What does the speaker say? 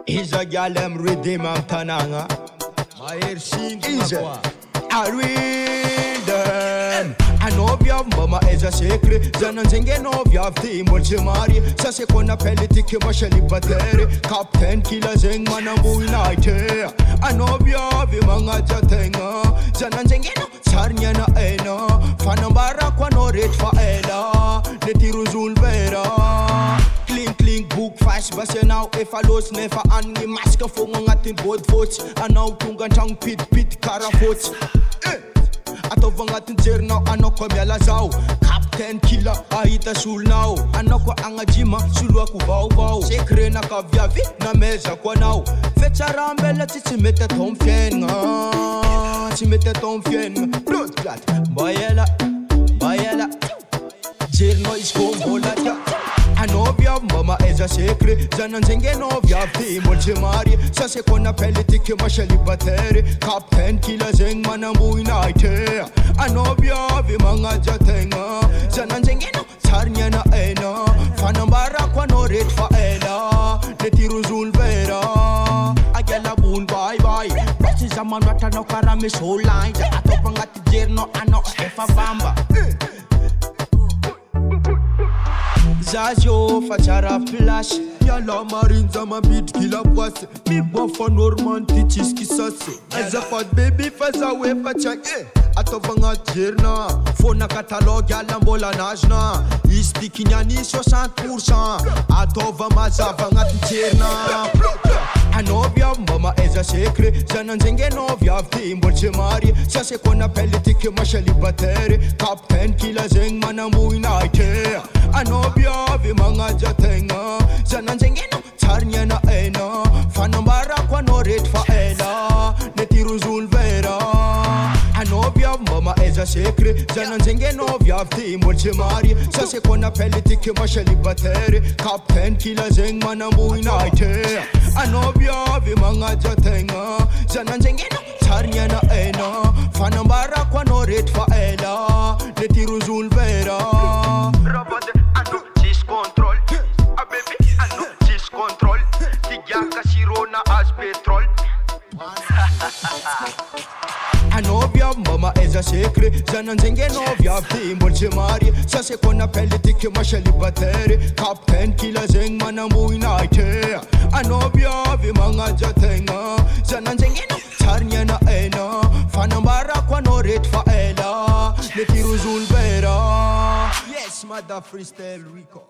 Is a gal em redeem am tananga. My hair sing easy. I read them. I know your mama is a secret. Zananzenge no vya vti mulchimari. Sase kona peli tiki mashali bateri. Captain killer zeng manambu inaite. I know your vimanga jatenga. Zananzenge no sarnya na ena. Fanambara kwa no rate fa ela. Netiru zulvera. Clean book fast bas je nou evaluos never aan die masker vongen at in bootvoets en nou tunga chang pit karafots atov ngat in jer nou anoko miala zau captain killer aita sul nou anoko anga jima sulwa ku bau sekre na kavya vi na meza kwa nou fetcharambela tsi mete tom fienga blood clot bayela jer no is kombola ja. I know your mama is a secret. Zananzenge no vya vti mulchimari. Sase kona peli tiki mashali bateri. Captain killer zeng manambu inaite. I know your vimanga jatenga. Zananzenge no sarnya na ena. Fanambara kwa no rate fa ela. Netiru zulvera. Agela boon bye. Basi zaman wata no karame so line. Atopangati jerno ano efa bamba. Zazio fachara flash Yala marinza ma beat kila bwase Mi bofa norman tichis kisase As a fat baby faza we fachak Atovanga jerna Fona katalog yala mbola najna Istiki nyani 60% Atova mazavanga tijerna I know your mama is a secret. Zananzenge no vya vti mulchimari. Sase kona peli tiki mashali bateri. Captain killer zeng manambu inaite. I know your vimanga jatenga. Zananzenge no sarnya na ena. Fanambara kwa no rate fa ela. Netiru zulvera. I know your mama is a secret. Zananzenge no vya vti mulchimari. Sase kona peli tiki mashali bateri. Captain killer zeng manambu inaite. I know your vimanga jatenga. Zananzenge no sarnya na ena. Fanambara kwa no rate fa ela. Netiru zulvera. Rabade ano cheese control. A baby ano cheese control. Tigaka sirona as petrol. I know your mama is a secret. Zananzenge no vya vti mulchimari. Sase kona peli tiki mashali bateri. Captain killer zeng manambu inaite. I know your vimanga jatenga. Zananzenge no sarnya na ena. Fanambara kwa no rate fa ela. Netiru zulvera. Yes, mother freestyle Rico.